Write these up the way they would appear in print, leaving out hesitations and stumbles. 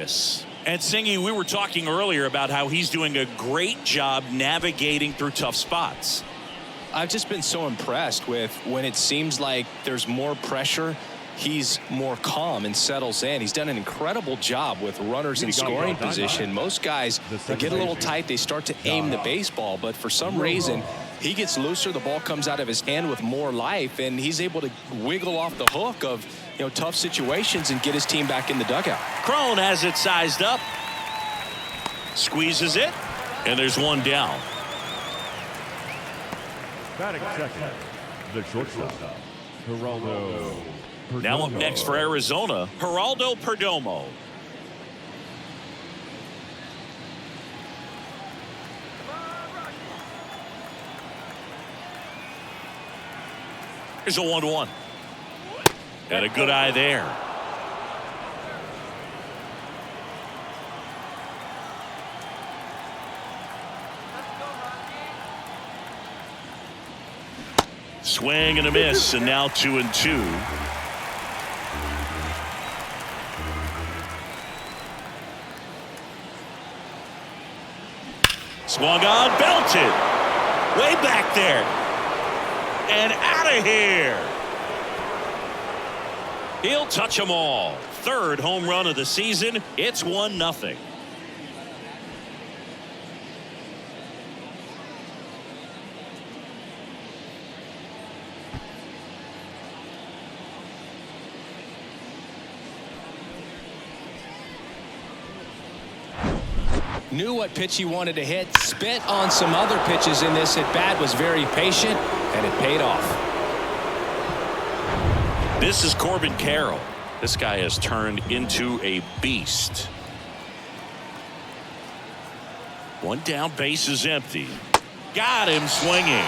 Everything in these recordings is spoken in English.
And Singy, we were talking earlier about how he's doing a great job navigating through tough spots. I've just been so impressed with when it seems like there's more pressure, he's more calm and settles in. He's done an incredible job with runners in scoring position. Most guys, they get a little tight, they start to aim the baseball, but for some reason, he gets looser, the ball comes out of his hand with more life, and he's able to wiggle off the hook of tough situations and get his team back in the dugout. Crone has it sized up. Squeezes it, and there's one down. Batting second, the shortstop, Geraldo Perdomo. Now up next for Arizona, Geraldo Perdomo. Here's a 1-1. And a good eye there. Swing and a miss, and now 2-2. Swung on, belted. Way back there. And out of here. He'll touch them all. Third home run of the season. It's 1-0. Knew what pitch he wanted to hit, spent on some other pitches in this at bat, was very patient, and it paid off. This is Corbin Carroll. This guy has turned into a beast. One down, base is empty. Got him swinging.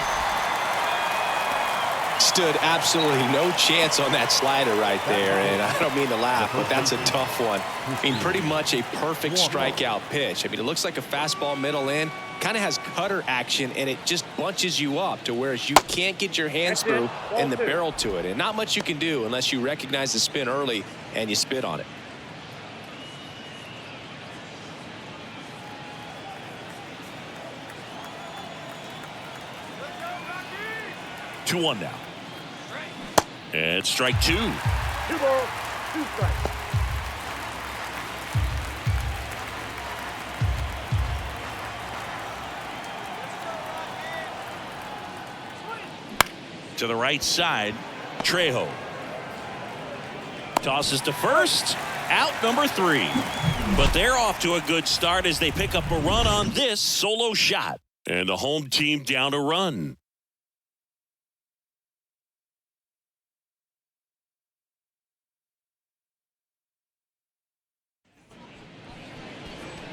Stood absolutely no chance on that slider right there, and I don't mean to laugh, but that's a tough one. I mean, pretty much a perfect strikeout pitch. I mean, it looks like a fastball middle in, kind of has cutter action, and it just bunches you up to where you can't get your hands through and the barrel to it, and not much you can do unless you recognize the spin early and you spit on it. Two one now. And strike two. 2 balls, 2 strikes. To the right side, Trejo. Tosses to first. Out number 3. But they're off to a good start as they pick up a run on this solo shot. And the home team down a run.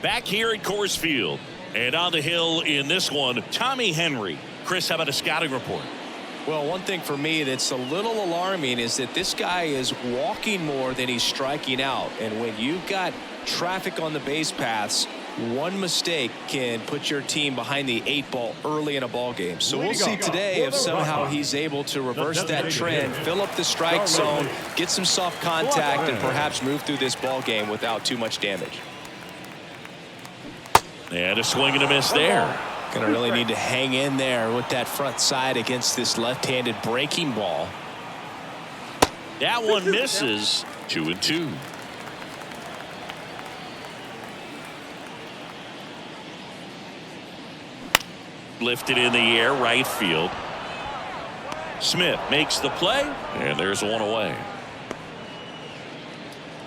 Back here at Coors Field. And on the hill in this one, Tommy Henry. Chris, how about a scouting report? Well, one thing for me that's a little alarming is that this guy is walking more than he's striking out. And when you've got traffic on the base paths, one mistake can put your team behind the 8 ball early in a ball game. So we'll see today if somehow he's able to reverse that trend, fill up the strike zone, get some soft contact, and perhaps move through this ball game without too much damage. And a swing and a miss there. Going to really need to hang in there with that front side against this left-handed breaking ball. That one misses. 2-2. Lifted in the air, right field. Smith makes the play, and there's one away.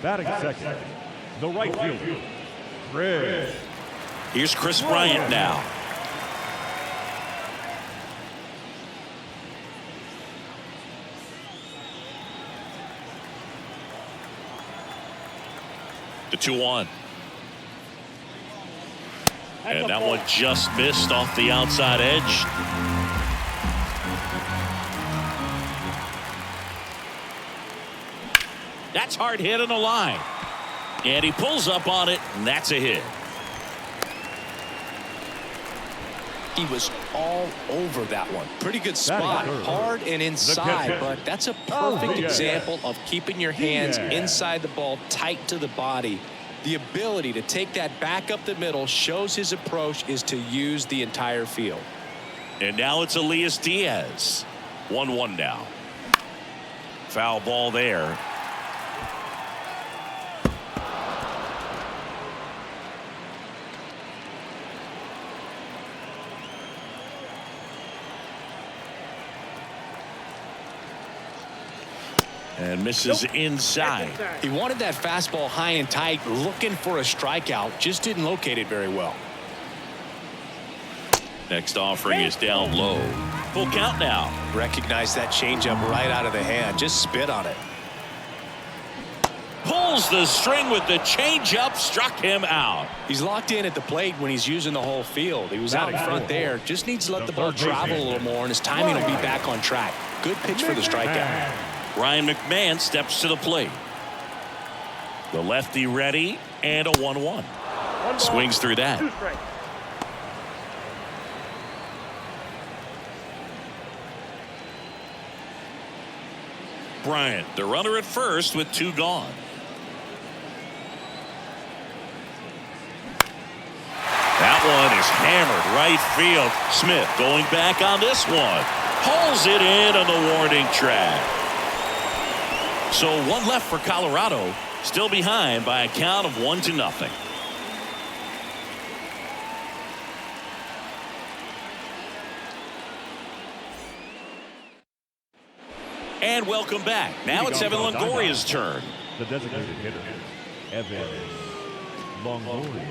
Batting second, the right fielder, Chris. Here's Chris Bryant now. The 2-1. And that one just missed off the outside edge. That's hard hit on the line. And he pulls up on it, and that's a hit. He was all over that one. Pretty good spot, hard and inside, but that's a perfect example of keeping your hands inside the ball, tight to the body, The ability to take that back up the middle shows his approach is to use the entire field. And now it's Elias Diaz. 1-1 now. Foul ball there. And misses inside. He wanted that fastball high and tight, looking for a strikeout. Just didn't locate it very well. Next offering is down low. Full count now. Recognize that changeup right out of the hand. Just spit on it. Pulls the string with the changeup. Struck him out. He's locked in at the plate when he's using the whole field. He was out in front there. Just needs to let the ball travel a little more, and his timing will be back on track. Good pitch for the strikeout. Ryan McMahon steps to the plate. The lefty ready, and a 1-1. Swings through that. Bryant, the runner at first with 2 gone. That one is hammered right field. Smith going back on this one. Pulls it in on the warning track. So 1 left for Colorado. Still behind by a count of 1-0. And welcome back. Now it's Evan Longoria's turn. The designated hitter, Evan Longoria.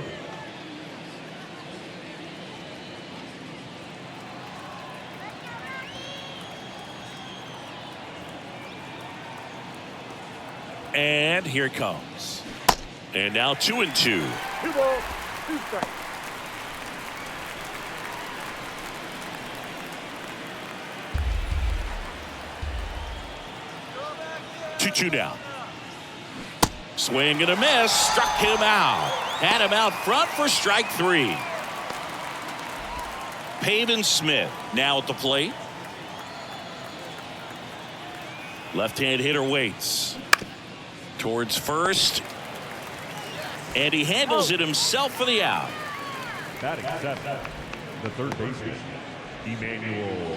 And here it comes. And now 2-2. 2 balls, 2 strikes. Two down. Swing and a miss. Struck him out. Had him out front for strike 3. Pavin Smith now at the plate. Left-hand hitter waits. Towards first. And he handles it himself for the out. Batting 7, the third baseman, Emmanuel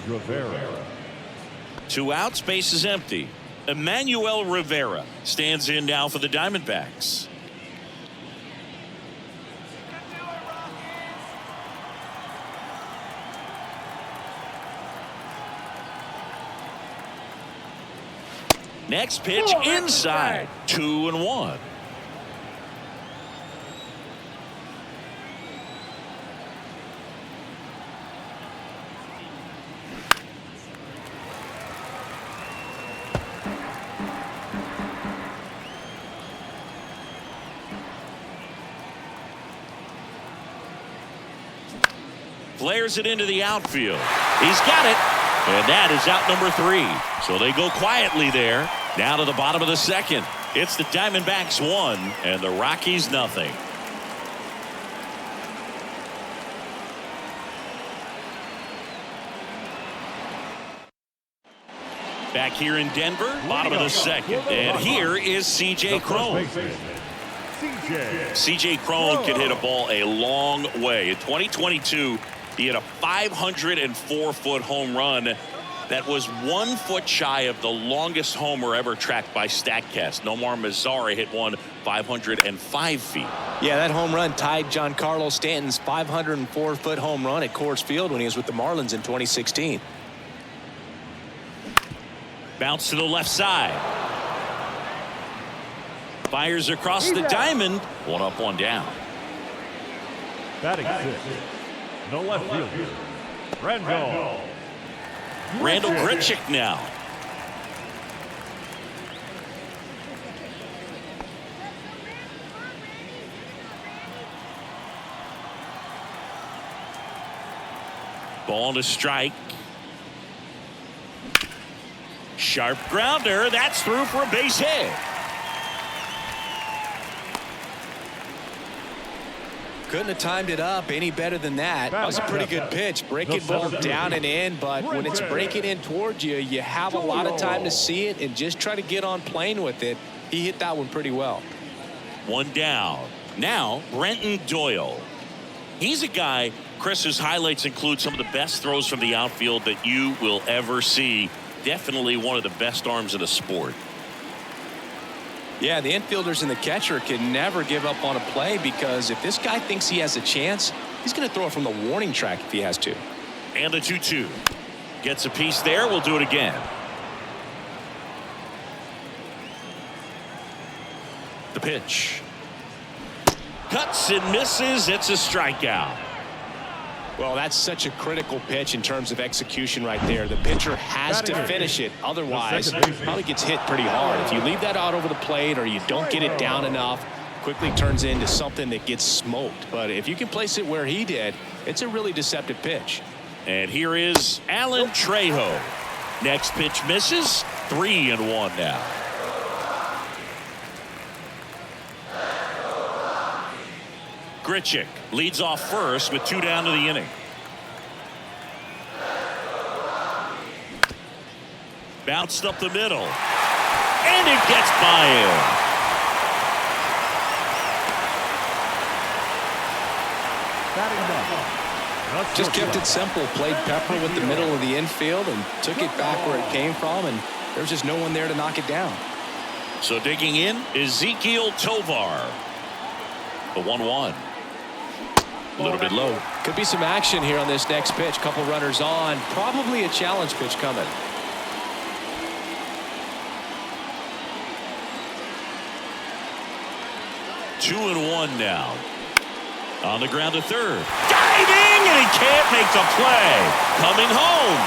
Rivera. 2 outs, base is empty. Emmanuel Rivera stands in now for the Diamondbacks. Next pitch inside. 2-1. Flares it into the outfield. He's got it. And that is out number 3. So they go quietly there. Down to the bottom of the second. It's the Diamondbacks 1 and the Rockies nothing. Back here in Denver, bottom of the second. And here is C.J. Cron. C.J. Cron can hit a ball a long way. In 2022, he hit a 504-foot home run. That was 1 foot shy of the longest homer ever tracked by StatCast. Nomar Mazara hit one 505 feet. Yeah, that home run tied Giancarlo Stanton's 504-foot home run at Coors Field when he was with the Marlins in 2016. Bounce to the left side. Fires across the diamond. 1 up, 1 down. Batting 6, the left fielder, Randall Grichuk now. Ball to strike. Sharp grounder. That's through for a base hit. Couldn't have timed it up any better than that. That was a pretty good pitch. Breaking ball down and in, but when it's breaking in towards you, you have a lot of time to see it and just try to get on plane with it. He hit that one pretty well. One down. Now, Brenton Doyle. He's a guy, Chris, whose highlights include some of the best throws from the outfield that you will ever see. Definitely one of the best arms in the sport. Yeah, the infielders and the catcher can never give up on a play, because if this guy thinks he has a chance, he's going to throw it from the warning track if he has to. And the 2-2. Gets a piece there. We'll do it again. The pitch. Cuts and misses. It's a strikeout. Well, that's such a critical pitch in terms of execution right there. The pitcher has to finish it. Otherwise, probably gets hit pretty hard. If you leave that out over the plate or you don't get it down enough, quickly turns into something that gets smoked. But if you can place it where he did, it's a really deceptive pitch. And here is Alan Trejo. Next pitch misses. 3-1 now. Grichuk leads off first with 2 down to the inning. Bounced up the middle. And it gets by him. Just kept it simple. Played pepper with the middle of the infield and took it back where it came from, and there was just no one there to knock it down. So digging in, Ezekiel Tovar. The 1-1. A little bit low. Could be some action here on this next pitch. Couple runners on. Probably a challenge pitch coming. Two and 1 now. On the ground to third. Diving, and he can't make the play. Coming home.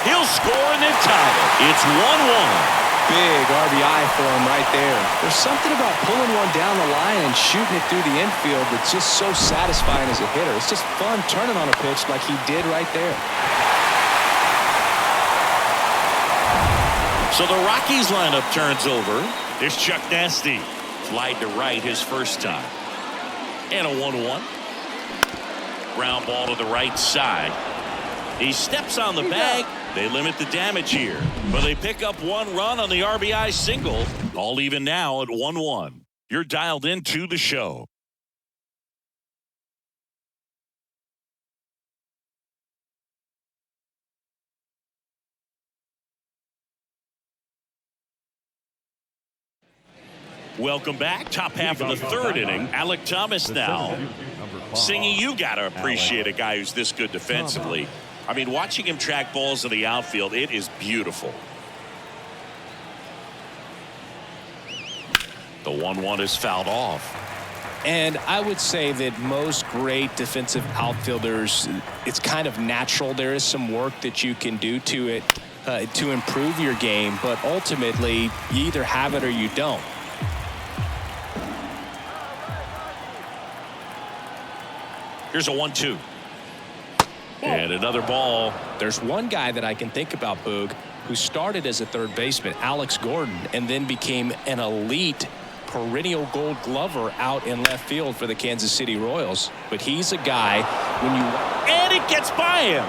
He'll score and then tie it. It's 1-1. Big RBI for him right there. There's something about pulling one down the line and shooting it through the infield that's just so satisfying as a hitter. It's just fun turning on a pitch like he did right there. So the Rockies lineup turns over. There's Chuck Nasty. Slide to right his first time. And a 1-1. Ground ball to the right side. He steps on the bag. They limit the damage here, but they pick up 1 run on the RBI single. All even now at 1-1. You're dialed into the show. Welcome back. Top half of the third inning. Alek Thomas now. Singy, you got to appreciate a guy who's this good defensively. I mean, watching him track balls in the outfield, it is beautiful. The 1-1 is fouled off. And I would say that most great defensive outfielders, it's kind of natural. There is some work that you can do to it to improve your game, but ultimately you either have it or you don't. Here's a 1-2. And another ball. There's one guy that I can think about, Boog, who started as a third baseman, Alex Gordon, and then became an elite perennial Gold Glover out in left field for the Kansas City Royals. But he's a guy when you... And it gets by him.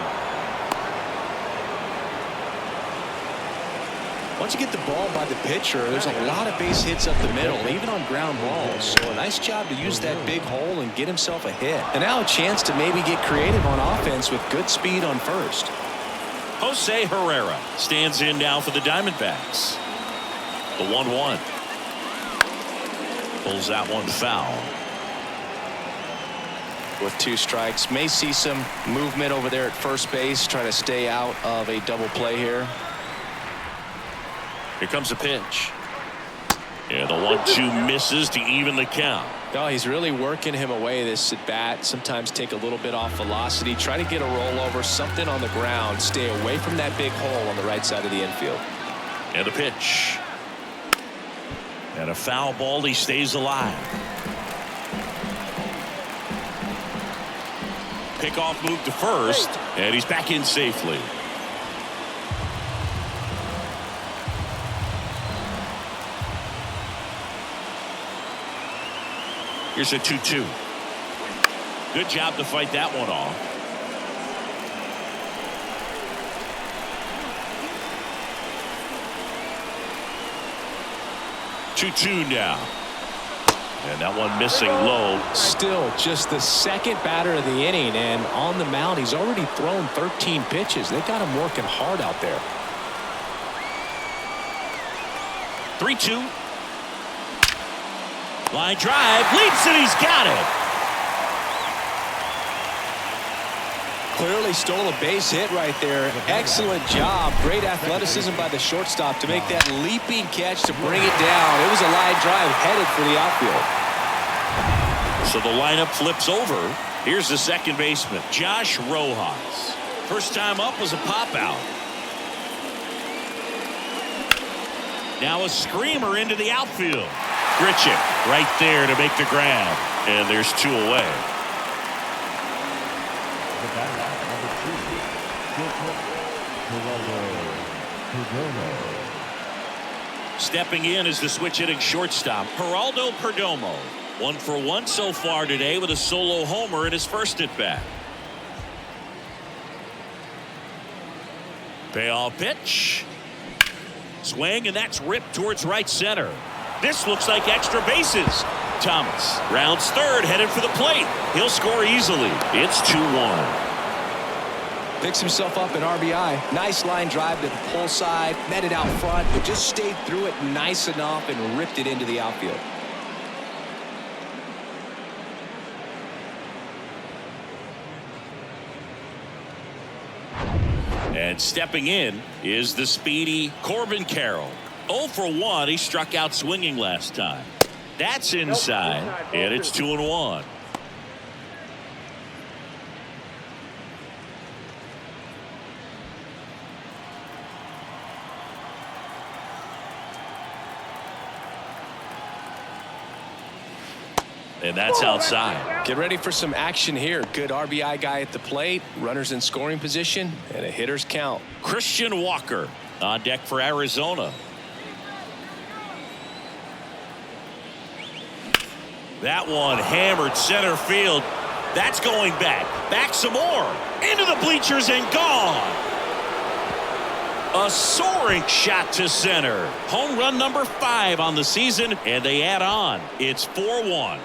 Once you get the ball by the pitcher, there's a lot of base hits up the middle, even on ground balls. So a nice job to use that big hole and get himself a hit. And now a chance to maybe get creative on offense with good speed on first. Jose Herrera stands in now for the Diamondbacks. The 1-1. Pulls that one foul. With 2 strikes, may see some movement over there at first base, try to stay out of a double play here. Here comes a pitch. Yeah, the 1-2 misses to even the count. Oh, he's really working him away this at bat. Sometimes take a little bit off velocity, try to get a rollover, something on the ground, stay away from that big hole on the right side of the infield. And a pitch. And a foul ball. He stays alive. Pickoff move to first, and he's back in safely. Here's a 2-2. Good job to fight that one off. Two now. And that one missing low. Still just the second batter of the inning, and on the mound he's already thrown 13 pitches. They got him working hard out there. 3-2. Line drive, leaps, and he's got it. Clearly stole a base hit right there. Excellent job. Great athleticism by the shortstop to make that leaping catch to bring it down. It was a line drive headed for the outfield. So the lineup flips over. Here's the second baseman, Josh Rojas. First time up was a pop out. Now a screamer into the outfield. Grichuk right there to make the grab. And there's 2 away. Stepping in is the switch hitting shortstop, Geraldo Perdomo. 1 for 1 so far today with a solo homer in his first at bat. Payoff pitch. Swing, and that's ripped towards right center. This looks like extra bases. Thomas rounds third, headed for the plate. He'll score easily. It's 2-1. Picks himself up an RBI. Nice line drive to the pull side. Met it out front, but just stayed through it nice enough and ripped it into the outfield. And stepping in is the speedy Corbin Carroll. 0 for 1. He struck out swinging last time. That's inside, and it's 2-1. And that's outside. Get ready for some action here. Good RBI guy at the plate. Runners in scoring position and a hitter's count. Christian Walker on deck for Arizona. That one hammered center field. That's going back. Back some more. Into the bleachers and gone. A soaring shot to center. Home run number 5 on the season, and they add on. It's 4-1.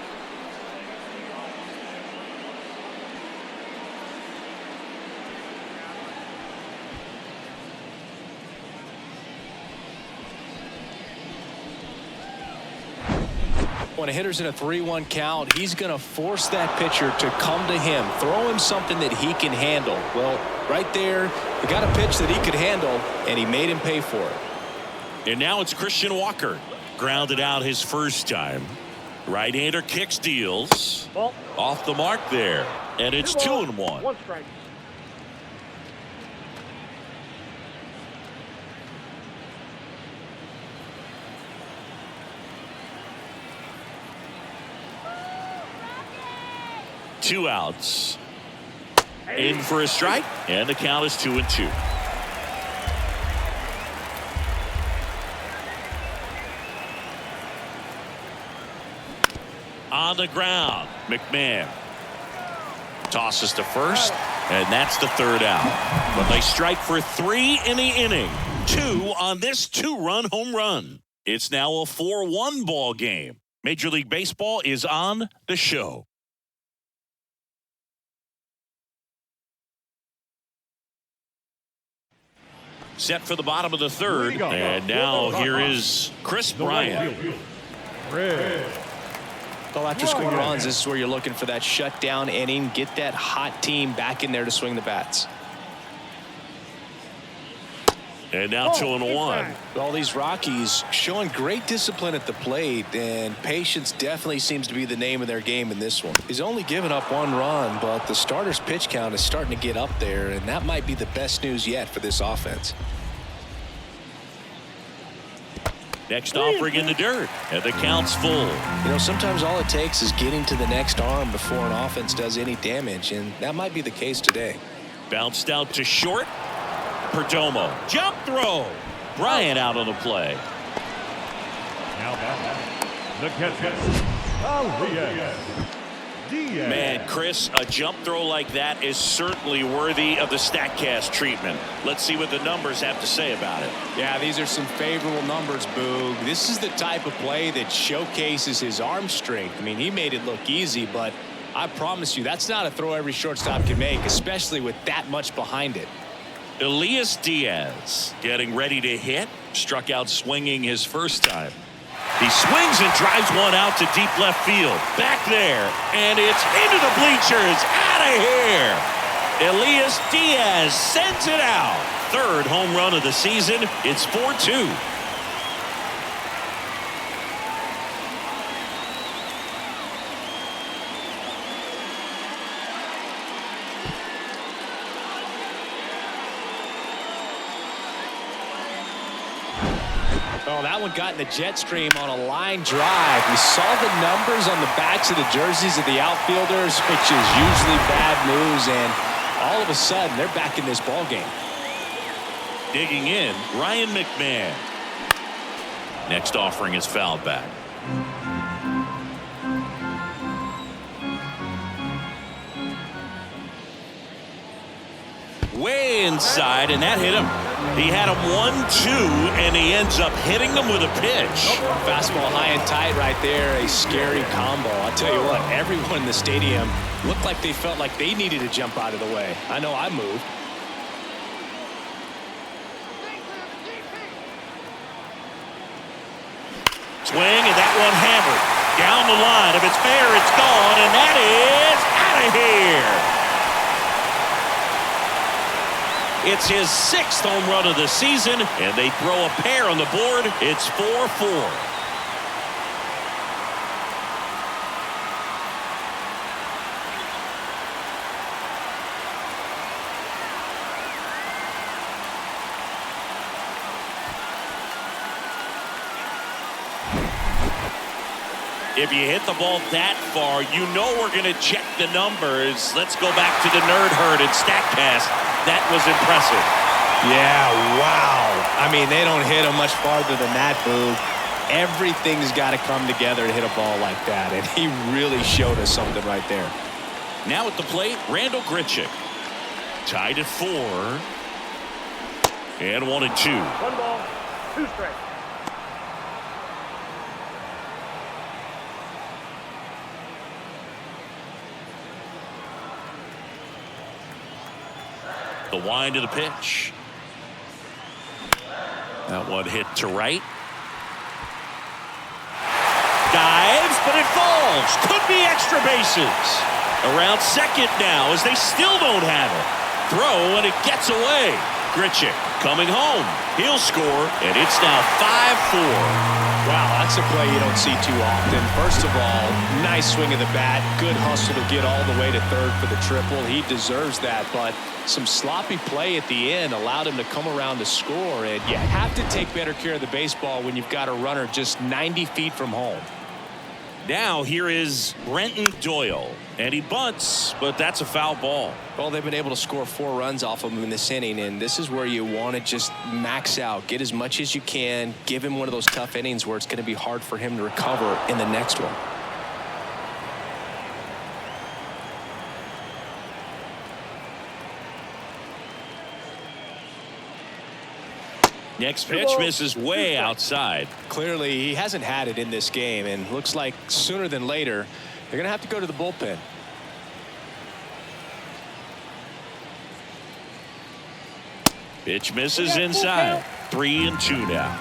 When a hitter's in a 3-1 count, he's going to force that pitcher to come to him, throw him something that he can handle. Well, right there, he got a pitch that he could handle, and he made him pay for it. And now it's Christian Walker. Grounded out his first time. Right-hander kicks, deals. Off the mark there. And it's 2-1. 1 strike. Two outs. In for a strike, and the count is 2-2. On the ground, McMahon tosses to first, and that's the 3rd out. But they strike for 3 in the inning. 2 on this 2-run home run. It's now a 4-1 ball game. Major League Baseball is on the show. Set for the bottom of the 3rd, and now here is Chris Bryant. Well, after scoring runs, this is where you're looking for that shutdown inning. Get that hot team back in there to swing the bats. And now 2-1. Well, these Rockies showing great discipline at the plate, and patience definitely seems to be the name of their game in this one. He's only given up 1 run, but the starter's pitch count is starting to get up there, and that might be the best news yet for this offense. Next offering in the dirt, and the count's full. You know, sometimes all it takes is getting to the next arm before an offense does any damage, and that might be the case today. Bounced out to short. Perdomo. Jump throw. Bryant out on the play. Now back. The catcher, Arias. Diaz. Man, Chris, a jump throw like that is certainly worthy of the StatCast treatment. Let's see what the numbers have to say about it. Yeah, these are some favorable numbers, Boog. This is the type of play that showcases his arm strength. I mean, he made it look easy, but I promise you, that's not a throw every shortstop can make, especially with that much behind it. Elias Diaz getting ready to hit. Struck out swinging his first time. He swings and drives one out to deep left field. Back there, and it's into the bleachers. Out of here. Elias Diaz sends it out. Third home run of the season. It's 4-2. Oh, that one got in the jet stream on a line drive. We saw the numbers on the backs of the jerseys of the outfielders, which is usually bad news, and all of a sudden they're back in this ball game. Digging in, Ryan McMahon. Next offering is fouled back. Way inside, and that hit him. He had him 1-2, and he ends up hitting them with a pitch. Fastball high and tight right there. A scary combo. I'll tell you what, everyone in the stadium looked like they felt like they needed to jump out of the way. I know I moved. Swing, and that one hammered. Down the line. If it's fair, it's gone, and that is out of here. It's his 6th home run of the season, and they throw a pair on the board. It's 4-4. If you hit the ball that far, you know we're going to check the numbers. Let's go back to the nerd herd and StatCast. That was impressive. Yeah, wow. I mean, they don't hit him much farther than that, Boo. Everything's got to come together to hit a ball like that, and he really showed us something right there. Now at the plate, Randall Grichuk. Tied at 4. And 1-2. 1 ball, 2 strikes. The wind of the pitch. That one hit to right. Dives, but it falls. Could be extra bases. Around second now as they still don't have it. Throw, and it gets away. Grichuk coming home. He'll score, and it's now 5-4. Wow, that's a play you don't see too often. First of all, nice swing of the bat. Good hustle to get all the way to third for the triple. He deserves that, but some sloppy play at the end allowed him to come around to score, and you have to take better care of the baseball when you've got a runner just 90 feet from home. Now here is Brenton Doyle, and he bunts, but that's a foul ball. Well, they've been able to score 4 runs off of him in this inning, and this is where you want to just max out, get as much as you can, give him one of those tough innings where it's going to be hard for him to recover in the next one. Next pitch misses way outside. Clearly, he hasn't had it in this game, and looks like sooner than later, they're going to have to go to the bullpen. Pitch misses inside. 3-2 now.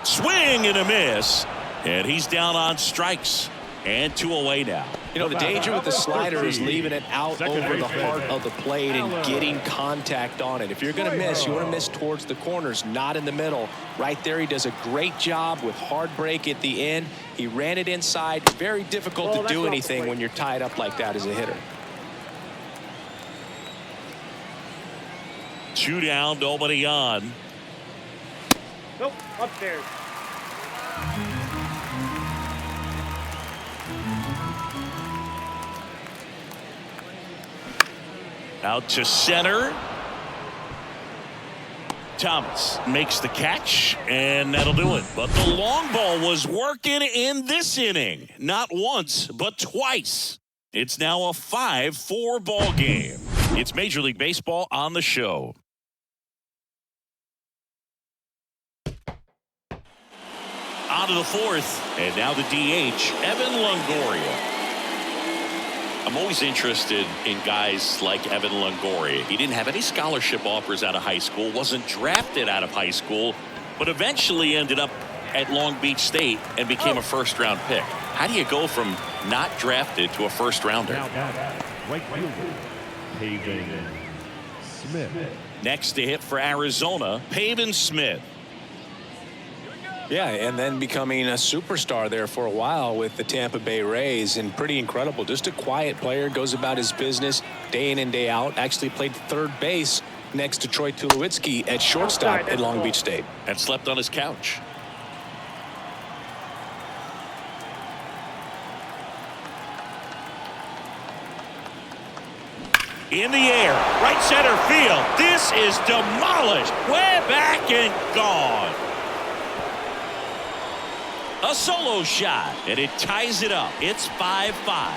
Swing and a miss, and he's down on strikes. And 2 away now. You know, the danger with the slider is leaving it out over the heart of the plate and getting contact on it. If you're going to miss, you want to miss towards the corners, not in the middle. Right there, he does a great job with hard break at the end. He ran it inside. Very difficult to do anything when you're tied up like that as a hitter. 2 down, nobody on. Nope, upstairs. Out to center. Thomas makes the catch, and that'll do it. But the long ball was working in this inning. Not once, but twice. It's now a 5-4 ball game. It's Major League Baseball on the show. On to the fourth, and now the DH, Evan Longoria. I'm always interested in guys like Evan Longoria. He didn't have any scholarship offers out of high school, wasn't drafted out of high school, but eventually ended up at Long Beach State and became a first-round pick. How do you go from not drafted to a first-rounder? Right fielder, Pavin Smith. Next to hit for Arizona, Pavin Smith. Yeah, and then becoming a superstar there for a while with the Tampa Bay Rays, and pretty incredible. Just a quiet player, goes about his business day in and day out. Actually played third base next to Troy Tulowitzki at shortstop at Long Beach State. And slept on his couch. In the air, right center field. This is demolished. Way back and gone. A solo shot, and it ties it up. It's 5-5.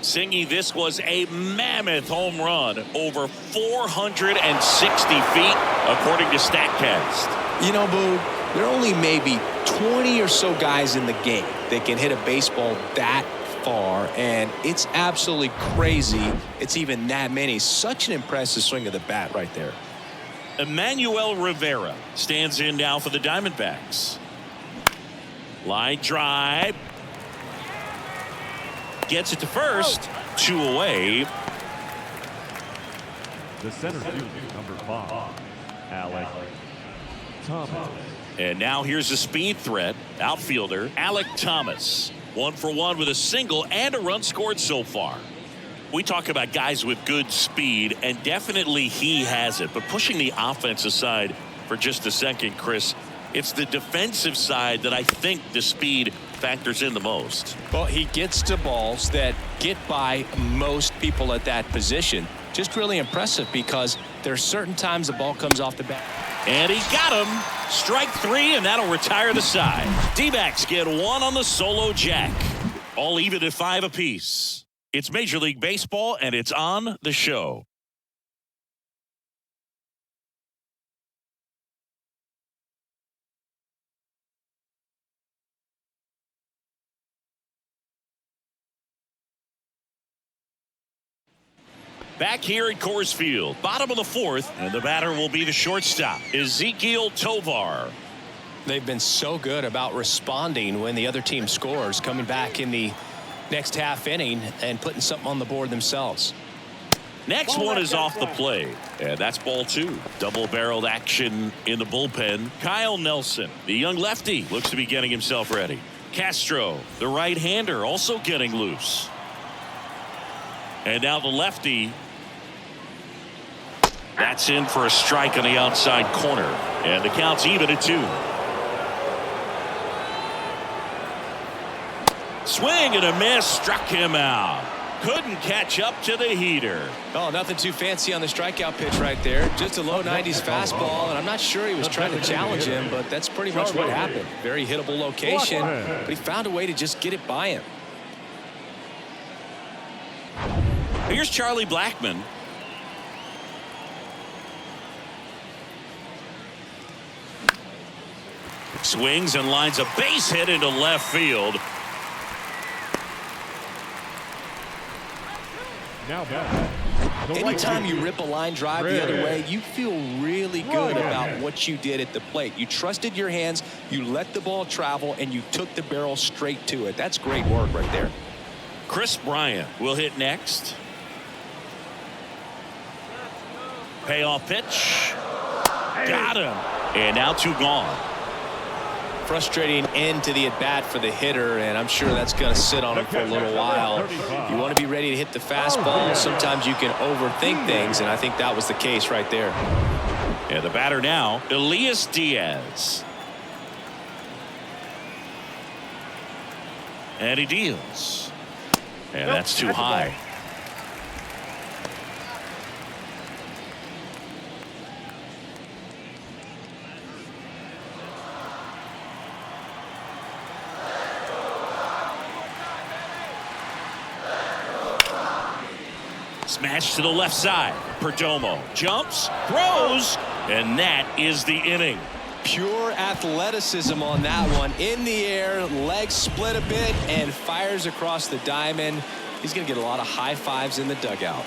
Singy, this was a mammoth home run, over 460 feet, according to StatCast. You know, Boo, there are only maybe 20 or so guys in the game that can hit a baseball that far, and it's absolutely crazy it's even that many. Such an impressive swing of the bat right there. Emmanuel Rivera stands in now for the Diamondbacks. Line drive. Gets it to first. 2 away. The center fielder, number 5, Alec Thomas. And now here's a speed threat. Outfielder Alec Thomas. 1 for 1 with a single and a run scored so far. We talk about guys with good speed, and definitely he has it. But pushing the offense aside for just a second, Chris, it's the defensive side that I think the speed factors in the most. Well, he gets to balls that get by most people at that position. Just really impressive, because there's certain times the ball comes off the bat. And he got him. Strike 3, and that'll retire the side. D-backs get 1 on the solo jack. All even at 5 apiece. It's Major League Baseball, and it's on the show. Back here at Coors Field, bottom of the 4th, and the batter will be the shortstop, Ezequiel Tovar. They've been so good about responding when the other team scores, coming back in the next half inning and putting something on the board themselves. Next one is off the plate, and that's ball 2. Double-barreled action in the bullpen. Kyle Nelson, the young lefty, looks to be getting himself ready. Castro, the right-hander, also getting loose. And now the lefty. That's in for a strike on the outside corner. And the count's even at 2. Swing and a miss. Struck him out. Couldn't catch up to the heater. Oh, nothing too fancy on the strikeout pitch right there. Just a low 90s fastball, and I'm not sure he was trying to challenge him, but that's pretty much what happened. Very hittable location, but he found a way to just get it by him. Here's Charlie Blackmon. Swings and lines a base hit into left field. Now back. Anytime you rip a line drive the other way, you feel really good about what you did at the plate. You trusted your hands, you let the ball travel, and you took the barrel straight to it. That's great work right there. Chris Bryant will hit next. Payoff pitch. Got him. And now 2 gone. Frustrating end to the at-bat for the hitter, and I'm sure that's going to sit on him for a little while. You want to be ready to hit the fastball. Sometimes you can overthink things, and I think that was the case right there. And the batter now, Elias Diaz. And he deals. And that's too high. Smash to the left side. Perdomo jumps, throws, and that is the inning. Pure athleticism on that one. In the air, legs split a bit, and fires across the diamond. He's going to get a lot of high fives in the dugout.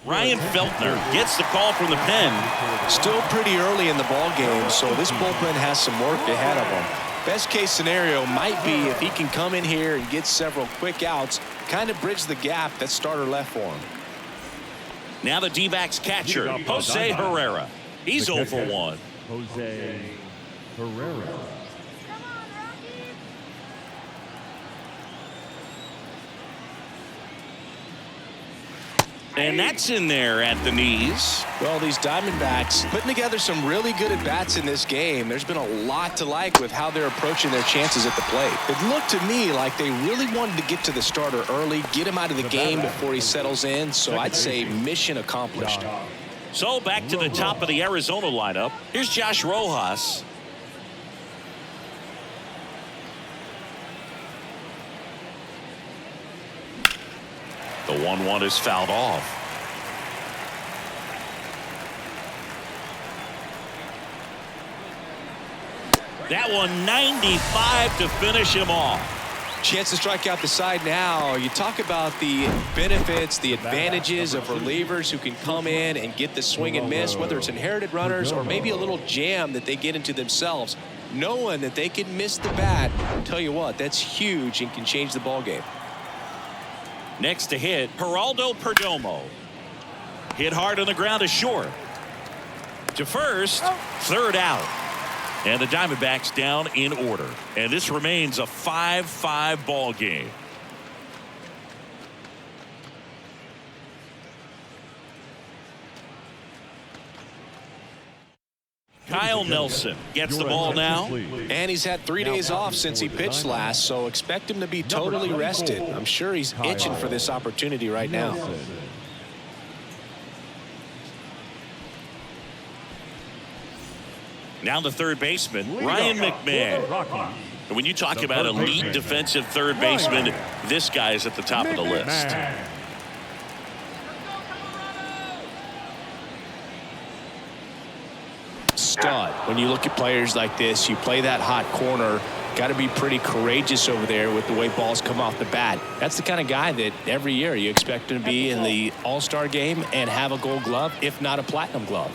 Ryan Feltner gets the call from the pen. Still pretty early in the ball game, so this bullpen has some work ahead of him. Best case scenario might be if he can come in here and get several quick outs, kind of bridge the gap that starter left for him. Now the D-backs catcher, Jose Herrera. He's 0 for 1. Jose Herrera. And that's in there at the knees. Well, these Diamondbacks putting together some really good at-bats in this game. There's been a lot to like with how they're approaching their chances at the plate. It looked to me like they really wanted to get to the starter early, get him out of the game before he settles in. So I'd say mission accomplished. So back to the top of the Arizona lineup. Here's Josh Rojas. The 1-1 is fouled off. That one 95 to finish him off. Chance to strike out the side now. You talk about the benefits, the advantages of relievers who can come in and get the swing and miss, whether it's inherited runners or maybe a little jam that they get into themselves. Knowing that they can miss the bat, I'll tell you what, that's huge and can change the ball game. Next to hit, Geraldo Perdomo. Hit hard on the ground to short. To first, third out. And the Diamondbacks down in order. And this remains a 5-5 ball game. Kyle Nelson gets the ball now. And he's had 3 days off since he pitched last, so expect him to be totally rested. I'm sure he's itching for this opportunity right now. Now the third baseman, Ryan McMahon. And when you talk about elite defensive third baseman, this guy is at the top of the list. Stud. When you look at players like this, you play that hot corner, got to be pretty courageous over there with the way balls come off the bat. That's the kind of guy that every year you expect him to be in the All-Star game and have a Gold Glove, if not a Platinum Glove.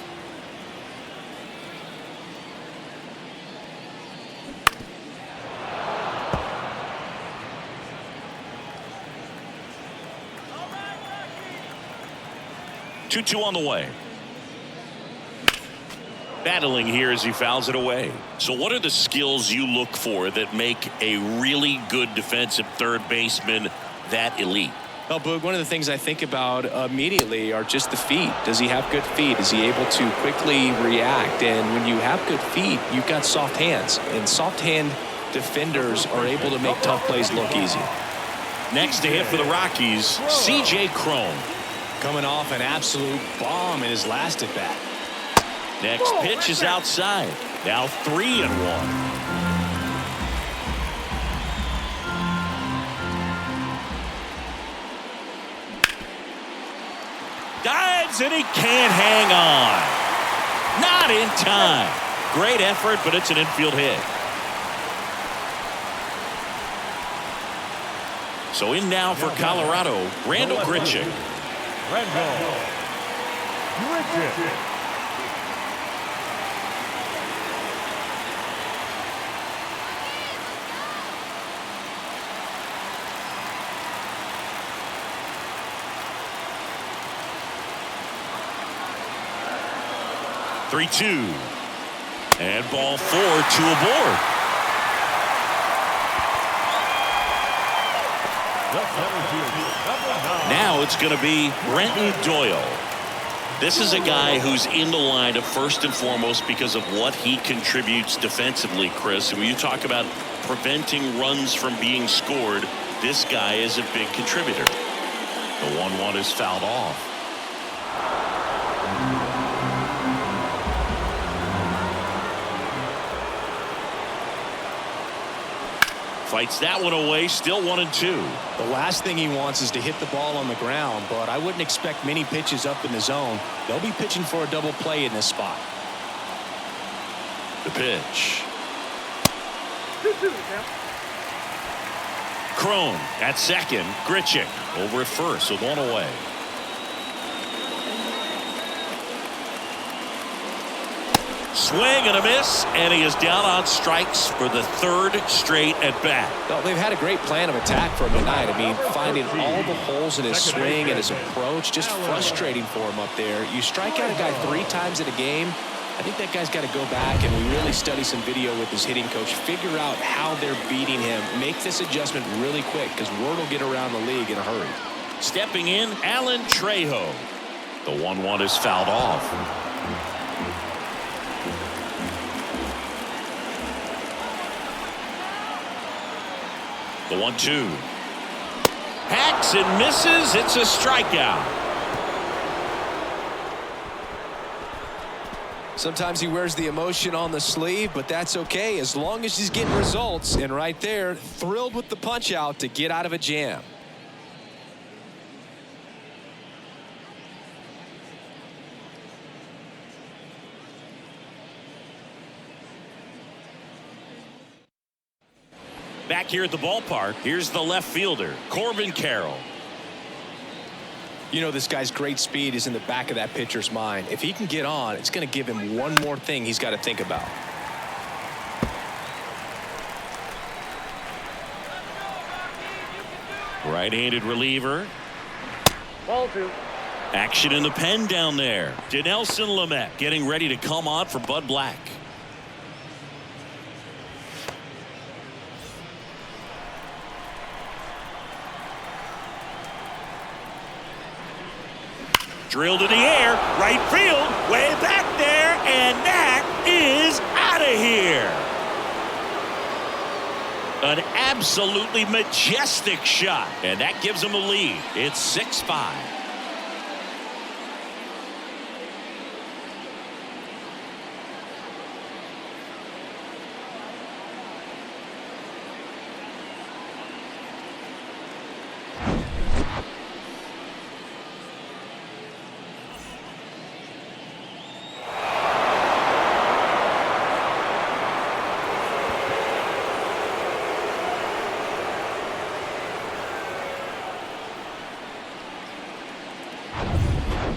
Two on the way. Battling here as he fouls it away. So what are the skills you look for that make a really good defensive third baseman that elite? Well, Boog, one of the things I think about immediately are just the feet. Does he have good feet? Is he able to quickly react? And when you have good feet, you've got soft hands. And soft hand defenders are able to make tough plays look easy. Next to hit for the Rockies, C.J. Cron. Coming off an absolute bomb in his last at bat. Next pitch is outside. Now 3-1. Dives and he can't hang on. Not in time. Great effort, but it's an infield hit. So in now for Colorado, Randall Grichuk. Randall Grichuk. Three-two. And ball 4, 2 aboard. Now it's going to be Brenton Doyle. This is a guy who's in the lineup first and foremost because of what he contributes defensively, Chris. And when you talk about preventing runs from being scored, this guy is a big contributor. The 1-1 is fouled off. Fights that one away, still 1-2. The last thing he wants is to hit the ball on the ground, but I wouldn't expect many pitches up in the zone. They'll be pitching for a double play in this spot. The pitch. Crone at second. Grichuk over at first with one away. Swing and a miss, and he is down on strikes for the third straight at bat. Well, they've had a great plan of attack for him tonight. I mean, finding all the holes in his swing and his approach, just frustrating for him up there. You strike out a guy 3 times in a game, I think that guy's got to go back and really study some video with his hitting coach, figure out how they're beating him, make this adjustment really quick because word will get around the league in a hurry. Stepping in, Alan Trejo. The 1-1 is fouled off. The 1-2. Hacks and misses. It's a strikeout. Sometimes he wears the emotion on the sleeve, but that's okay as long as he's getting results. And right there, thrilled with the punch out to get out of a jam. Back here at the ballpark, here's the left fielder, Corbin Carroll. You know, this guy's great speed is in the back of that pitcher's mind. If he can get on, it's going to give him one more thing he's got to think about. Right-handed reliever. Ball 2. Action in the pen down there. Dinelson Lamet getting ready to come on for Bud Black. Drilled in the air, right field, way back there, and that is out of here. An absolutely majestic shot, and that gives them a lead. It's 6-5.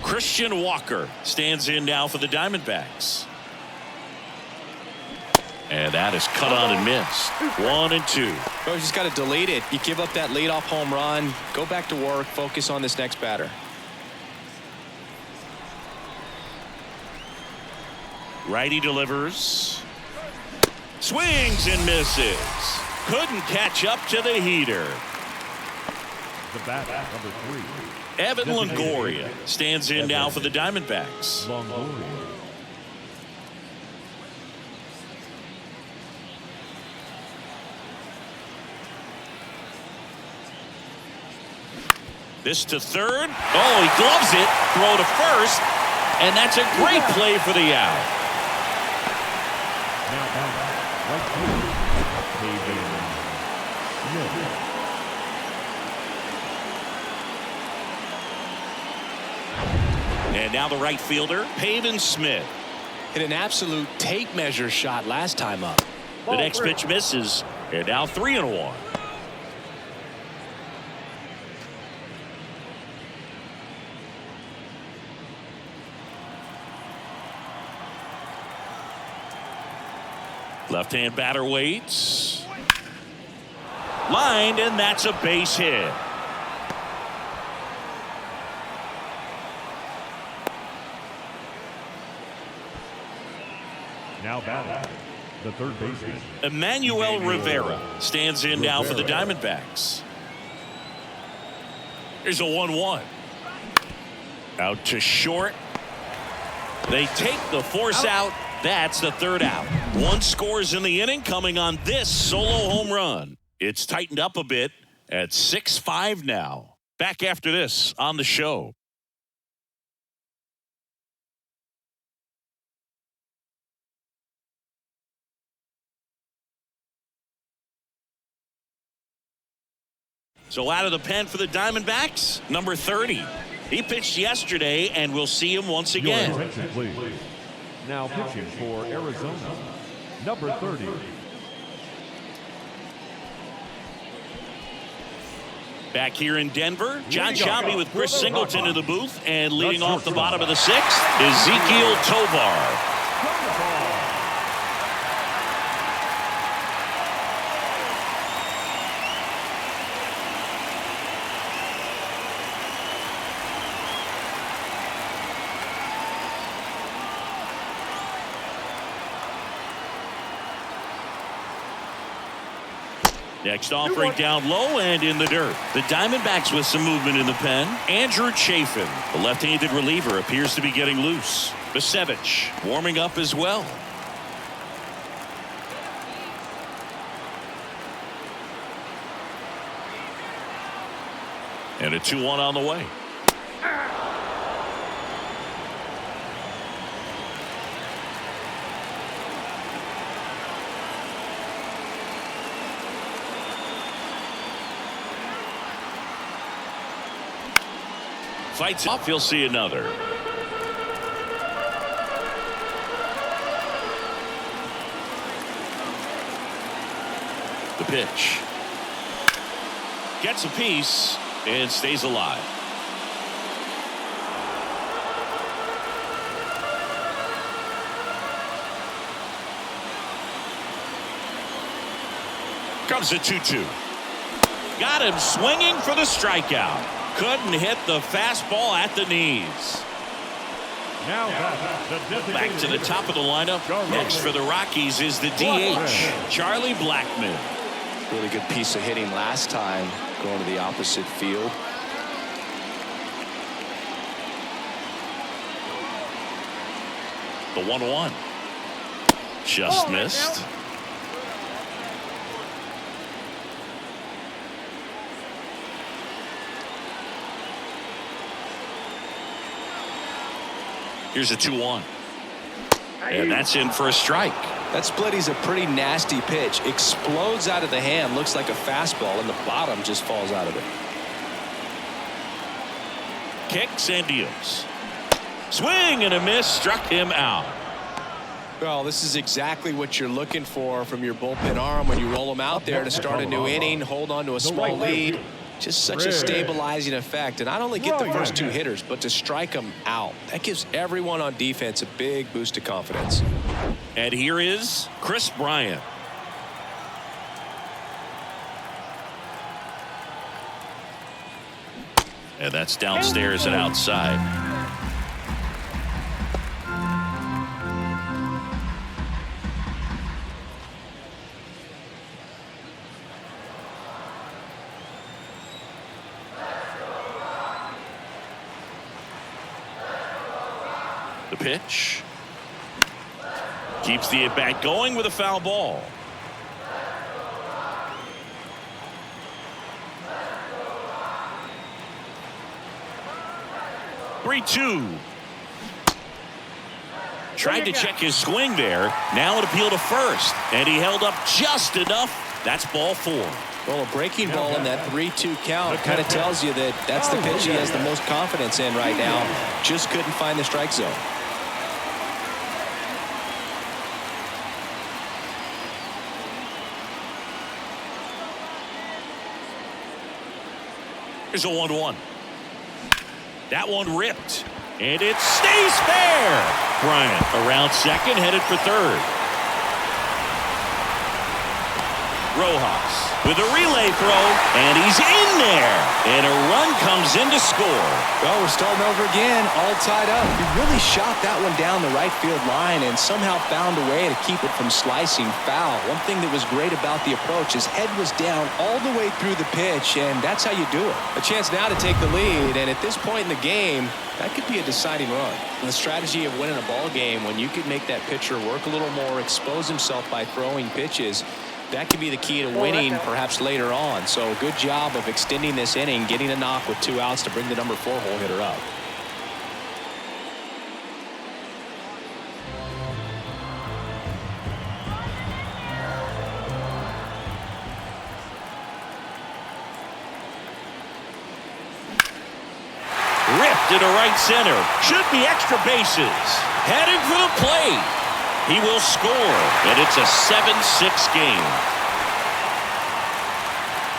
Christian Walker stands in now for the Diamondbacks. And that is cut on and missed. 1-2. Bro, you just got to delete it. You give up that leadoff home run. Go back to work. Focus on this next batter. Righty delivers. Swings and misses. Couldn't catch up to the heater. The bat, number 3. Evan Longoria stands in now for the Diamondbacks. Longoria. This to third. Oh, he gloves it. Throw to first. And that's a great play for the out. Now back, right field. Smith. And now the right fielder, Pavin Smith. Hit an absolute tape measure shot last time up. The next pitch misses. And now 3-1. Left-hand batter waits. Lined, and that's a base hit. Now batting, the third baseman. Emmanuel Rivera stands in now for the Diamondbacks. Here's a 1-1. Out to short. They take the force out. That's the third out. 1 scores in the inning coming on this solo home run. It's tightened up a bit at 6-5 now. Back after this on the show. So out of the pen for the Diamondbacks, number 30. He pitched yesterday, and we'll see him once again. Your attention, please. Now pitching for Arizona, number 30. Back here in Denver, John Shelby with Chris Singleton in the booth, and leading off the bottom of the 6th, Ezekiel Tovar. Next offering down low and in the dirt. The Diamondbacks with some movement in the pen. Andrew Chafin, the left-handed reliever, appears to be getting loose. Basevich warming up as well. And a 2-1 on the way. Fights off, he'll see another. The pitch. Gets a piece and stays alive. Comes a 2-2. Got him swinging for the strikeout. Couldn't hit the fastball at the knees. Now back to the top of the lineup. Next for the Rockies is the DH, Charlie Blackmon. Really good piece of hitting last time, going to the opposite field. The 1-1. Just missed. Here's a 2-1. And that's in for a strike. That split is a pretty nasty pitch. Explodes out of the hand. Looks like a fastball, and the bottom just falls out of it. Kicks and deals. Swing and a miss. Struck him out. Well, this is exactly what you're looking for from your bullpen arm when you roll them out there to start a new inning, hold on to a small lead. Just such a stabilizing effect, and not only get the first 2 hitters, but to strike them out. That gives everyone on defense a big boost of confidence. And here is Chris Bryant. And that's downstairs and outside. The pitch. Keeps the at-bat going with a foul ball. Three-two. Tried to check his swing there. Now an appeal to first. And he held up just enough. That's ball 4. Well, a breaking ball in that 3-2 count kind of tells you that that's the pitch he has the most confidence in right now. Just couldn't find the strike zone. Here's a 1-1. That one ripped. And it stays fair. Bryant around second, headed for third. Rojas with a relay throw, and he's in there. And a run comes in to score. Well, we're starting over again, all tied up. He really shot that one down the right field line and somehow found a way to keep it from slicing foul. One thing that was great about the approach, his head was down all the way through the pitch, and that's how you do it. A chance now to take the lead, and at this point in the game, that could be a deciding run. The strategy of winning a ball game, when you can make that pitcher work a little more, expose himself by throwing pitches, that could be the key to winning perhaps later on. So good job of extending this inning, getting a knock with 2 outs to bring the number 4 hole hitter up. Ripped into right center. Should be extra bases. Heading for the plate. He will score, and it's a 7-6 game.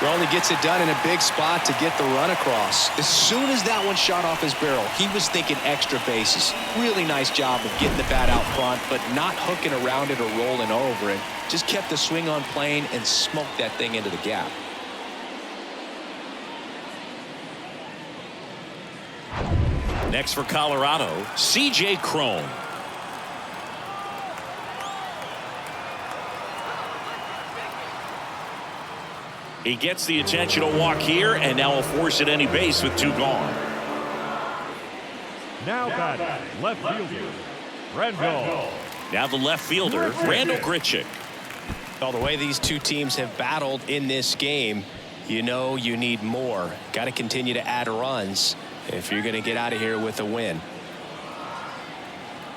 Raleigh gets it done in a big spot to get the run across. As soon as that one shot off his barrel, he was thinking extra bases. Really nice job of getting the bat out front, but not hooking around it or rolling over it. Just kept the swing on plane and smoked that thing into the gap. Next for Colorado, C.J. Cron. He gets the intentional walk here, and now will force at any base with 2 gone. Now batting, left fielder, Randall. Now the left fielder, Randall Grichuk. Well, the way these two teams have battled in this game, you know you need more. Got to continue to add runs if you're going to get out of here with a win.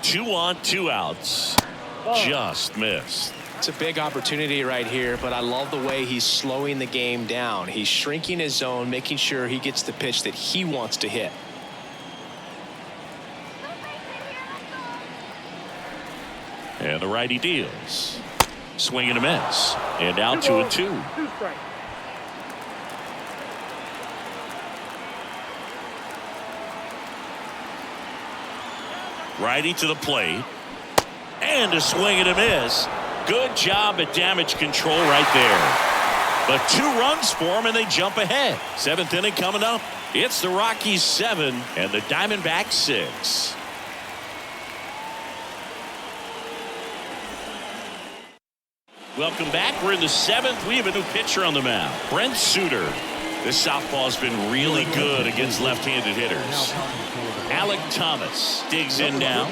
2 on, 2 outs. Just missed. It's a big opportunity right here, but I love the way he's slowing the game down. He's shrinking his zone, making sure he gets the pitch that he wants to hit. And the righty deals. Swing and a miss. And now 2-2. 2 strikes. Righty to the plate. And a swing and a miss. Good job at damage control right there. But 2 runs for him, and they jump ahead. 7th inning coming up. It's the Rockies 7 and the Diamondbacks 6. Welcome back. We're in the 7th. We have a new pitcher on the mound, Brent Suter. This southpaw's been really good against left-handed hitters. Alec Thomas digs in now.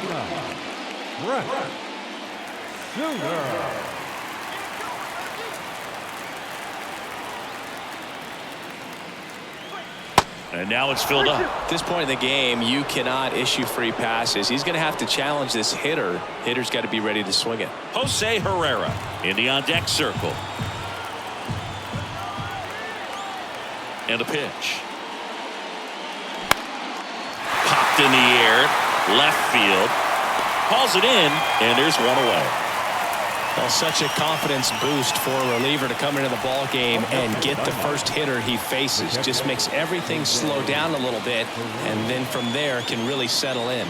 Brent Suter. And now it's filled up. At this point in the game, you cannot issue free passes. He's going to have to challenge this hitter. Hitter's got to be ready to swing it. Jose Herrera in the on-deck circle. And a pitch. Popped in the air. Left field. Hauls it in, and there's one away. Well, such a confidence boost for a reliever to come into the ball game and get the first hitter he faces. Just makes everything slow down a little bit, and then from there can really settle in.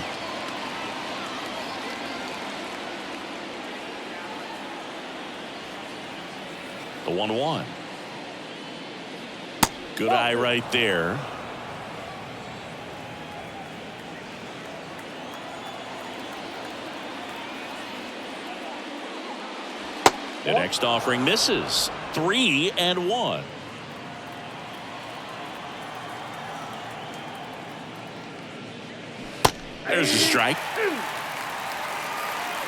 The 1-1. Good eye right there. The next offering misses. 3-1. There's the strike.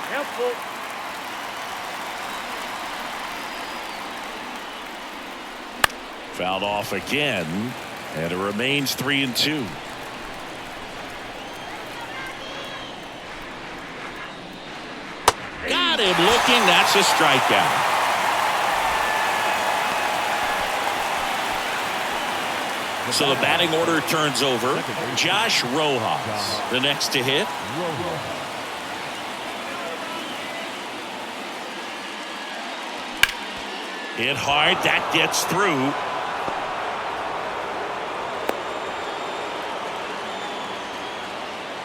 Helpful. Fouled off again, and it remains 3-2. Got him looking. That's a strikeout. So the batting order turns over. Josh Rojas, the next to hit. Hit hard. That gets through.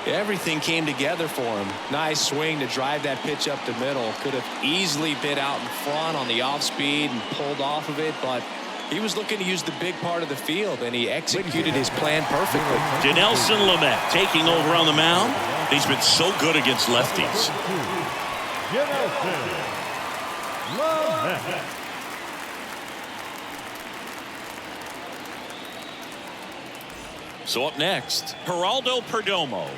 Everything came together for him. Nice swing to drive that pitch up the middle. Could have easily been out in front on the off speed and pulled off of it, but he was looking to use the big part of the field, and he executed his plan perfectly. Dinelson Lamet taking over on the mound. He's been so good against lefties. Dinelson Lamet. So up next, Geraldo Perdomo.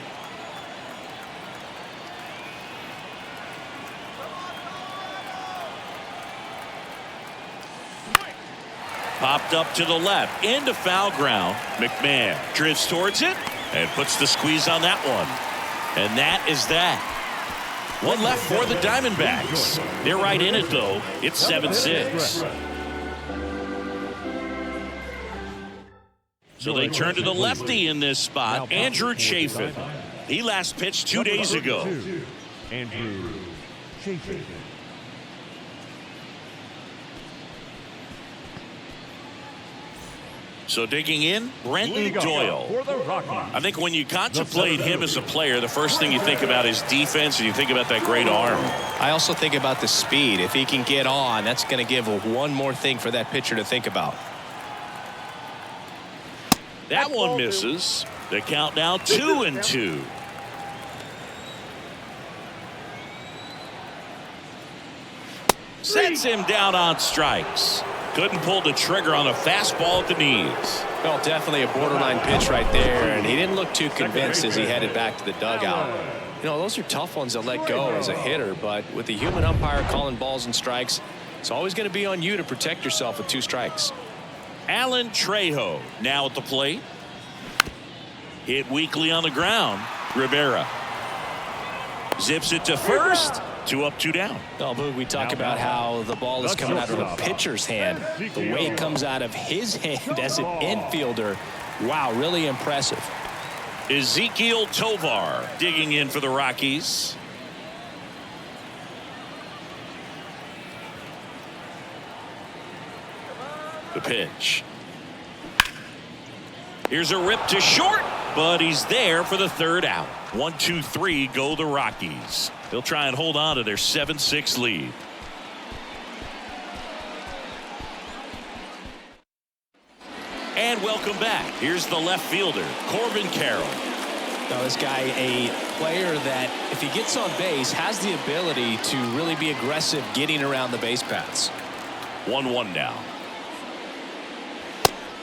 Popped up to the left, into foul ground. McMahon drifts towards it and puts the squeeze on that one. And that is that. One left for the Diamondbacks. They're right in it, though. It's 7-6. So they turn to the lefty in this spot, Andrew Chafin. He last pitched 2 days ago. Andrew Chafin. So digging in, Brenton Doyle. For the Rockies. I think when you contemplate him as a player, the first thing you think about is defense, and you think about that great arm. I also think about the speed. If he can get on, that's going to give one more thing for that pitcher to think about. That one misses. The count now 2-2. Sets him down on strikes. Couldn't pull the trigger on a fastball at the knees. Well, definitely a borderline pitch right there, and he didn't look too convinced as he headed back to the dugout. You know, those are tough ones to let go as a hitter, but with the human umpire calling balls and strikes, it's always going to be on you to protect yourself with 2 strikes. Alan Trejo now at the plate. Hit weakly on the ground. Rivera zips it to first. 2 up, 2 down. Well, Boog, we talk about how the ball is coming out of a pitcher's hand. The way it comes out of his hand as an infielder, wow, really impressive. Ezekiel Tovar digging in for the Rockies. The pitch. Here's a rip to short, but he's there for the 3rd out. 1, 2, 3 go the Rockies. They'll try and hold on to their 7-6 lead. And welcome back. Here's the left fielder, Corbin Carroll. Now, this guy, a player that, if he gets on base, has the ability to really be aggressive getting around the base paths. 1-1 now.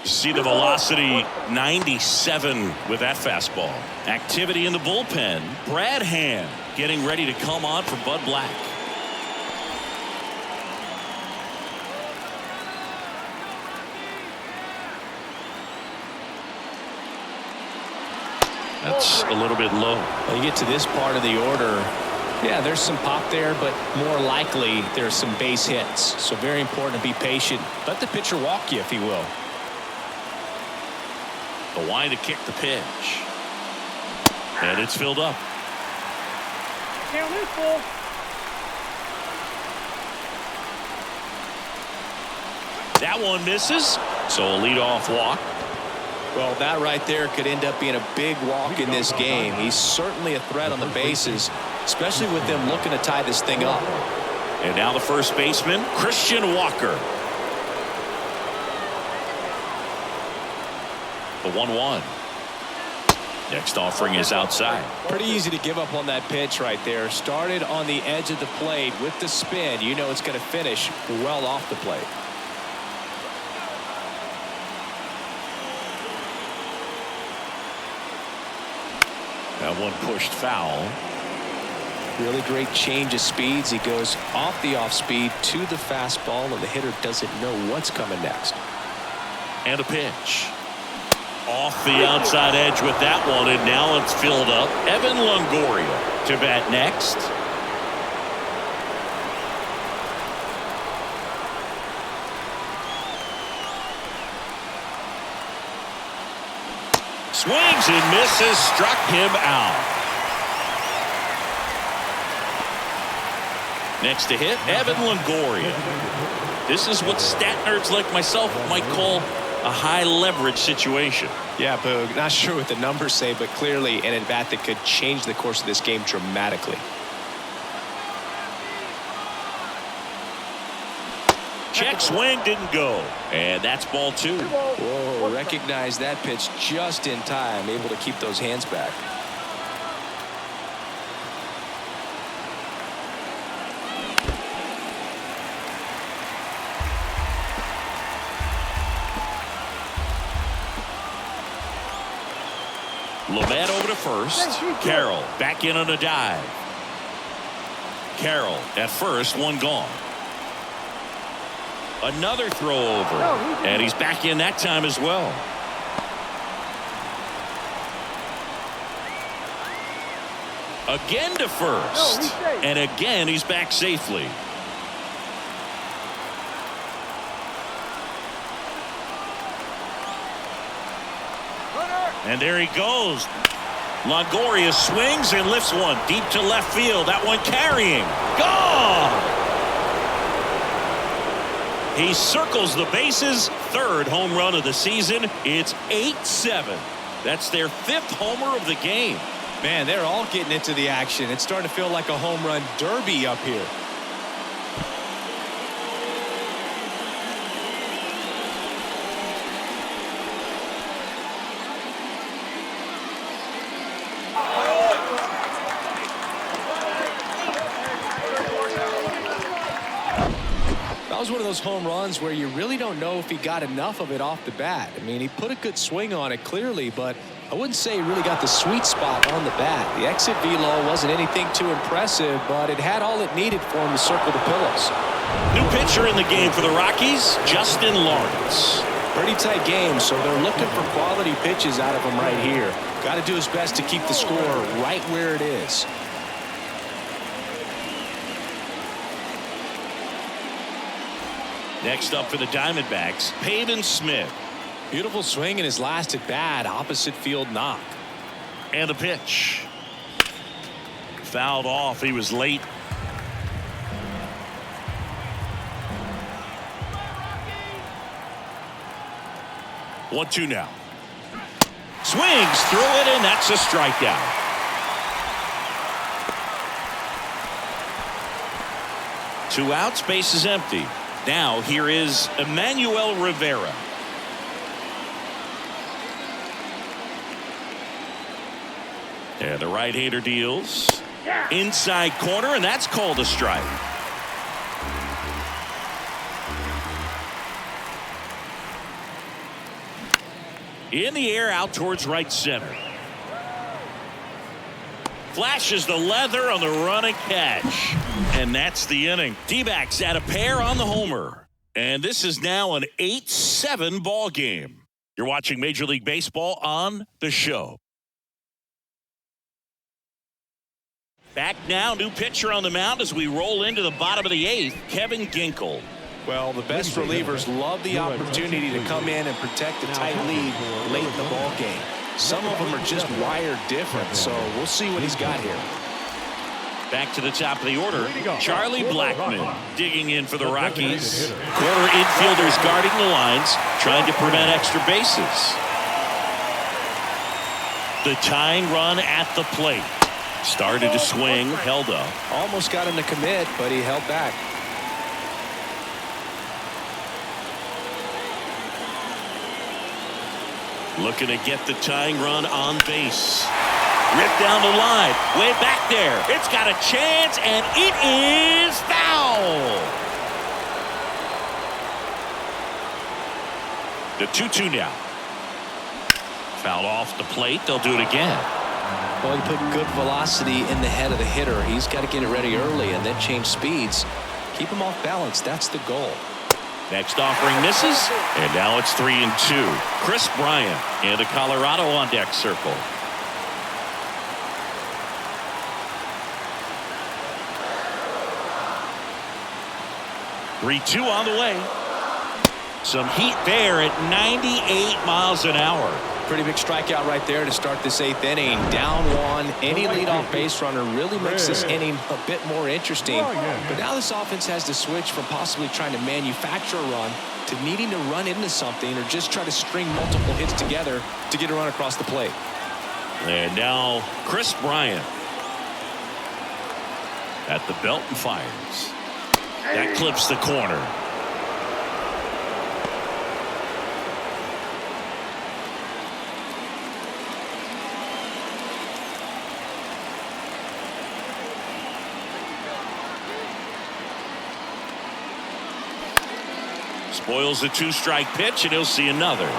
You see the velocity, 97 with that fastball. Activity in the bullpen. Brad Hand getting ready to come on for Bud Black. That's a little bit low. When you get to this part of the order, yeah, there's some pop there, but more likely there's some base hits. So very important to be patient. Let the pitcher walk you, if he will. The wind to kick the pitch. And it's filled up. That one misses. So a leadoff walk. Well, that right there could end up being a big walk in this game. He's certainly a threat on the bases, especially with them looking to tie this thing up. And now the first baseman, Christian Walker. The 1-1. Next offering is outside. Pretty easy to give up on that pitch right there. Started on the edge of the plate with the spin. You know it's going to finish well off the plate. That one pushed foul. Really great change of speeds. He goes off the off speed to the fastball, and the hitter doesn't know what's coming next. And a pitch. Off the outside edge with that one, and now it's filled up. Evan Longoria to bat next. Swings and misses, struck him out. Next to hit, Evan Longoria. This is what stat nerds like myself might call a high leverage situation. Yeah, Boog, not sure what the numbers say, but clearly an at-bat that could change the course of this game dramatically. Check swing, didn't go. And that's ball 2. Whoa, recognize that pitch just in time, able to keep those hands back. Lamet over to first. Carroll back in on a dive. Carroll at first, one gone. Another throw over, and he's back in that time as well. Again to first, and again he's back safely. And there he goes. Longoria swings and lifts one deep to left field. That one carrying. Gone! He circles the bases. Third home run of the season. It's 8-7. That's their 5th homer of the game. Man, they're all getting into the action. It's starting to feel like a home run derby up here. That was one of those home runs where you really don't know if he got enough of it off the bat. I mean, he put a good swing on it clearly, but I wouldn't say he really got the sweet spot on the bat. The exit velo wasn't anything too impressive, but it had all it needed for him to circle the pillows. New pitcher in the game for the Rockies, Justin Lawrence. Pretty tight game, so they're looking for quality pitches out of him right here. Got to do his best to keep the score right where it is. Next up for the Diamondbacks, Pavin Smith. Beautiful swing in his last at bat, opposite field knock. And the pitch. Fouled off. He was late. One, two now. Swings through it, and that's a strikeout. Two outs, base is empty. Now here is Emmanuel Rivera. And the right-hander deals. Inside corner, and that's called a strike. In the air, out towards right center. Flashes the leather on the run and catch. And that's the inning. D-backs at a pair on the homer. And this is now an 8-7 ball game. You're watching Major League Baseball on The Show. Back now, new pitcher on the mound as we roll into the bottom of the 8th, Kevin Ginkel. Well, the best relievers love the opportunity to come in and protect a tight lead late in the ball game. Some of them are just wired different, so we'll see what he's got here. Back to the top of the order, Charlie Blackmon digging in for the Rockies. Corner infielders guarding the lines, trying to prevent extra bases. The tying run at the plate. Started to swing, held up. Almost got him to commit, but he held back. Looking to get the tying run on base. Ripped down the line, way back there. It's got a chance, and it is foul. The 2-2 now. Foul off the plate. They'll do it again. Well, he put good velocity in the head of the hitter. He's got to get it ready early and then change speeds. Keep him off balance. That's the goal. Next offering misses, and now it's 3-2. Chris Bryant and the Colorado on deck circle. Three-two on the way. Some heat there at 98 miles an hour. Pretty big strikeout right there to start this 8th inning. Down 1. Any leadoff base runner really makes this inning a bit more interesting. But now this offense has to switch from possibly trying to manufacture a run to needing to run into something or just try to string multiple hits together to get a run across the plate. And now Chris Bryant at the belt and fires. That clips the corner. Spoils the 2-strike pitch, and he'll see another.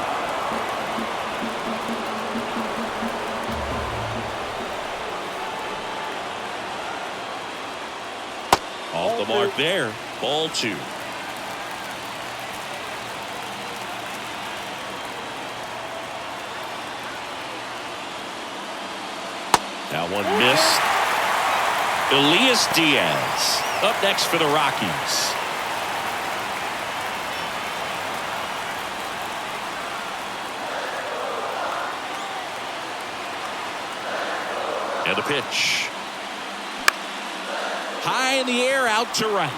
Off the mark there. Ball 2. That one missed. Elias Diaz up next for the Rockies. And the pitch. High in the air, out to right.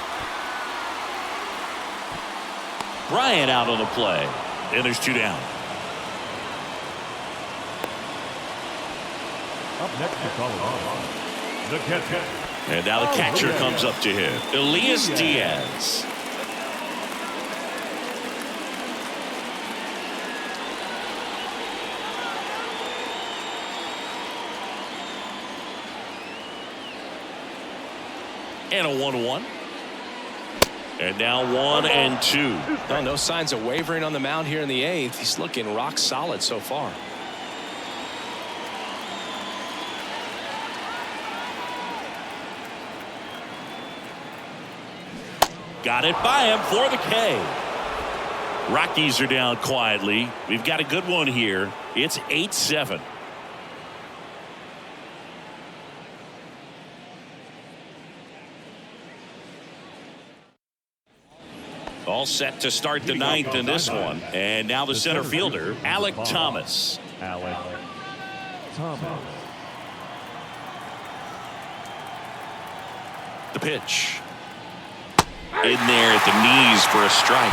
Bryant out on the play. And there's 2 down. Up next to Colorado, the catcher. And now the catcher comes up to him. Elias Diaz. And a 1-1. And now 1-2. No signs of wavering on the mound here in the 8th. He's looking rock solid so far. Got it by him for the K. Rockies are down quietly. We've got a good one here. It's 8-7. All set to start the 9th in this one. And now the center fielder, Alec Thomas. Alec Thomas. The pitch. In there at the knees for a strike.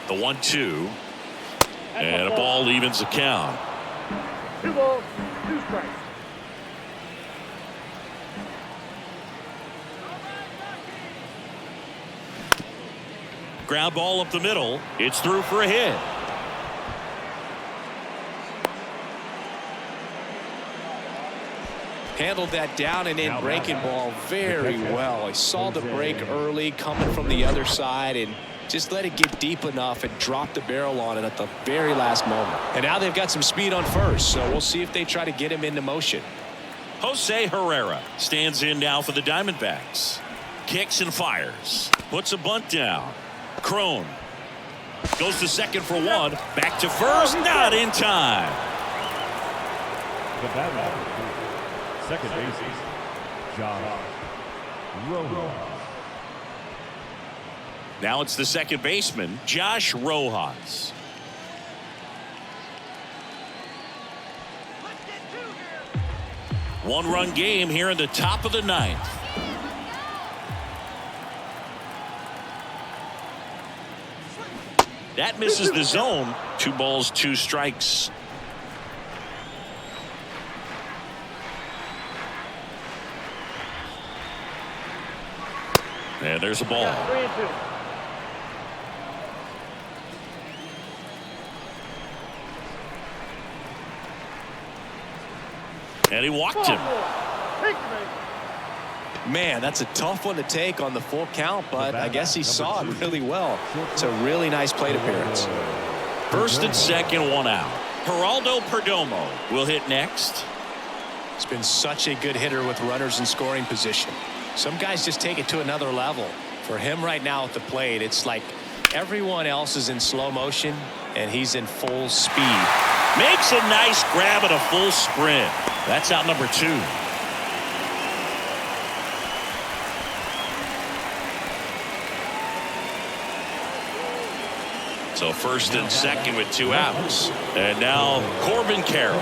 The 1-2. And a ball evens the count. 2 balls, 2 strikes. Ground ball up the middle. It's through for a hit. Handled that down and in breaking ball very well. He saw the break early coming from the other side and just let it get deep enough and drop the barrel on it at the very last moment. And now they've got some speed on first, so we'll see if they try to get him into motion. Jose Herrera stands in now for the Diamondbacks. Kicks and fires. Puts a bunt down. Crone goes to second for 1. Back to first. Not in time. The batter, second baseman, Josh Rojas. Now it's the second baseman, Josh Rojas. One-run game here in the top of the 9th. That misses the zone. 2 balls, 2 strikes. And there's a ball. 3-2. And he walked him. Man, that's a tough one to take on the full count, but I guess he saw it really well. It's a really nice plate appearance. First and second, 1 out. Geraldo Perdomo will hit next. He's been such a good hitter with runners in scoring position. Some guys just take it to another level. For him right now at the plate, it's like everyone else is in slow motion. and he's in full speed. Makes a nice grab at a full sprint. That's out number 2. So first and second with 2 outs. And now Corbin Carroll.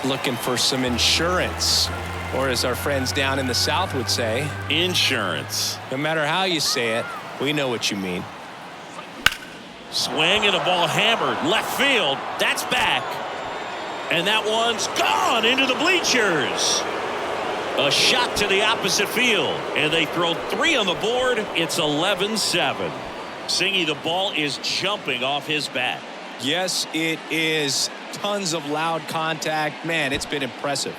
Looking for some insurance, or as our friends down in the South would say, insurance. No matter how you say it, we know what you mean. Swing and a ball hammered left field. That's back. And that one's gone into the bleachers. A shot to the opposite field. And they throw 3 on the board. It's 11-7. Singy, the ball is jumping off his bat. Yes, it is. Tons of loud contact. Man, it's been impressive.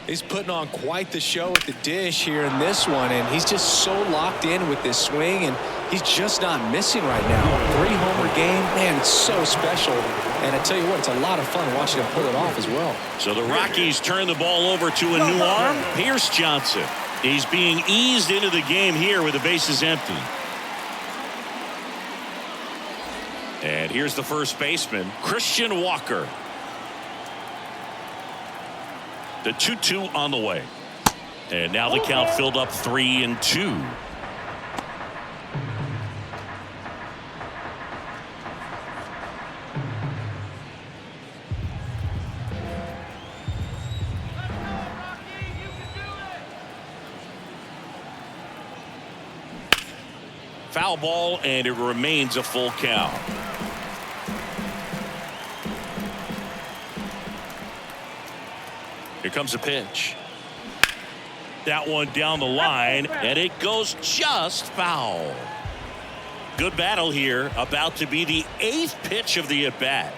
He's putting on quite the show at the dish here in this one, and he's just so locked in with this swing, and he's just not missing right now. 3-homer game, man, it's so special. And I tell you what, it's a lot of fun watching him pull it off as well. So the Rockies turn the ball over to a new arm, Pierce Johnson. He's being eased into the game here with the bases empty. And here's the first baseman, Christian Walker. The 2-2 on the way. And now the count filled up 3-2. Foul ball, and it remains a full count. Here comes a pitch. That one down the line, and it goes just foul. Good battle here. About to be the 8th pitch of the at-bat.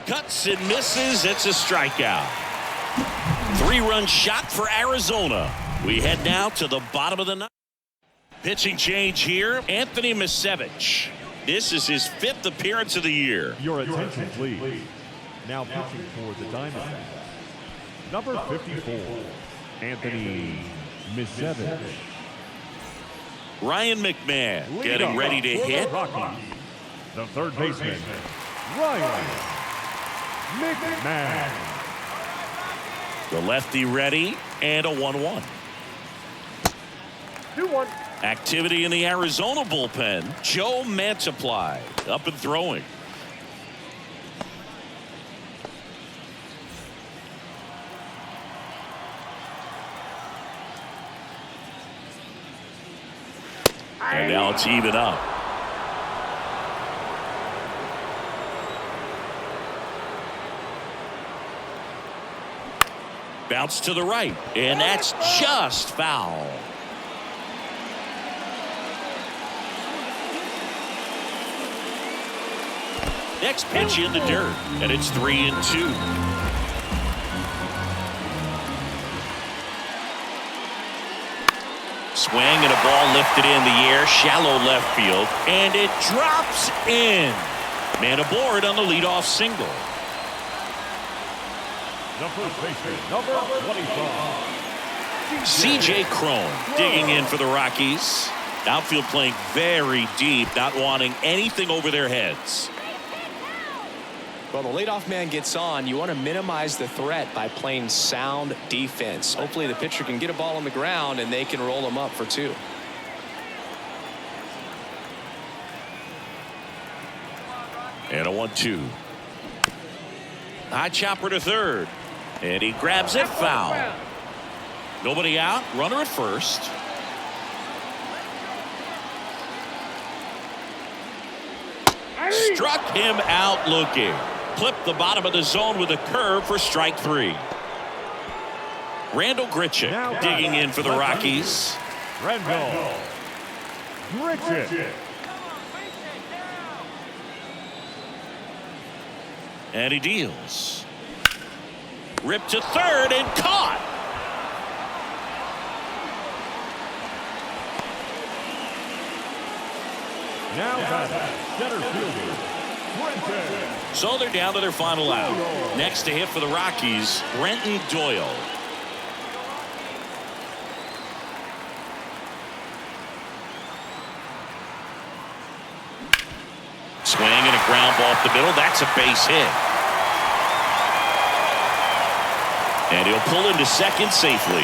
Cuts and misses. It's a strikeout. 3-run shot for Arizona. We head now to the bottom of the ninth. Pitching change here, Anthony Misevich. This is his 5th appearance of the year. Your attention, please. Now pitching for the Diamondbacks. Number 54, Anthony Misevich. Ryan McMahon getting ready to hit. Rockies, the third baseman, Ryan McMahon. The lefty ready, and a 1-1. 2-1. Activity in the Arizona bullpen. Joe Mantiply up and throwing. And now it's even up. Bounce to the right, and that's just foul. Next pitch in the dirt, and it's 3-2. Swing and a ball lifted in the air, shallow left field, and it drops in. Man aboard on the leadoff single. The first baseman, number 25. C.J. Cron digging in for the Rockies. Outfield playing very deep, not wanting anything over their heads. Well, the leadoff man gets on. You want to minimize the threat by playing sound defense. Hopefully the pitcher can get a ball on the ground and they can roll him up for 2. And a 1-2. High chopper to third. And he grabs it, foul. Nobody out, runner at first. Struck him out looking. Clipped the bottom of the zone with a curve for strike 3. Randall Grichuk digging in for the Rockies. Randall Grichuk. And he deals. Ripped to third and caught. Now batting, center fielder, So they're down to their final out. Next to hit for the Rockies, Brenton Doyle. Swing and a ground ball up the middle. That's a base hit. And he'll pull into second safely.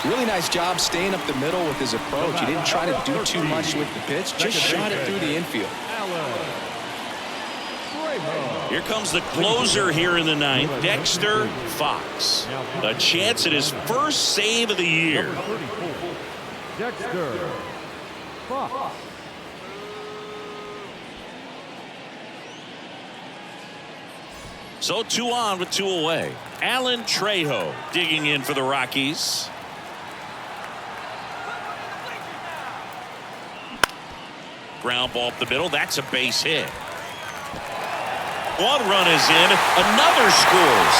Really nice job staying up the middle with his approach. He didn't try to do too much with the pitch, just shot it through the infield. Here comes the closer here in the ninth, Dexter Fox. A chance at his first save of the year. Dexter Fox. So 2 on with 2 away. Alan Trejo digging in for the Rockies. Ground ball up the middle. That's a base hit. 1 run is in. Another scores.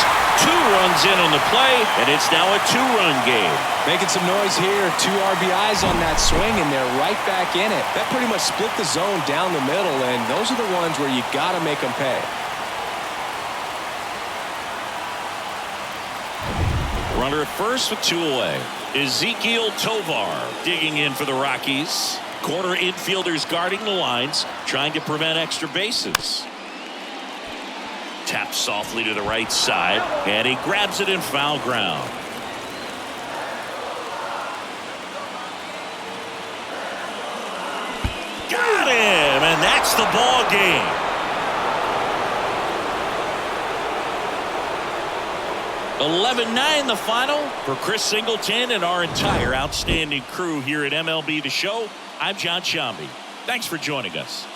2 runs in on the play, and it's now a 2-run game. Making some noise here. 2 RBIs on that swing, and they're right back in it. That pretty much split the zone down the middle, and those are the ones where you got to make them pay. Runner at first with 2 away. Ezekiel Tovar digging in for the Rockies. Corner infielders guarding the lines, trying to prevent extra bases. Taps softly to the right side, and he grabs it in foul ground. Got him, and that's the ball game. 11-9 the final. For Chris Singleton and our entire outstanding crew here at MLB The Show, I'm John Shambi. Thanks for joining us.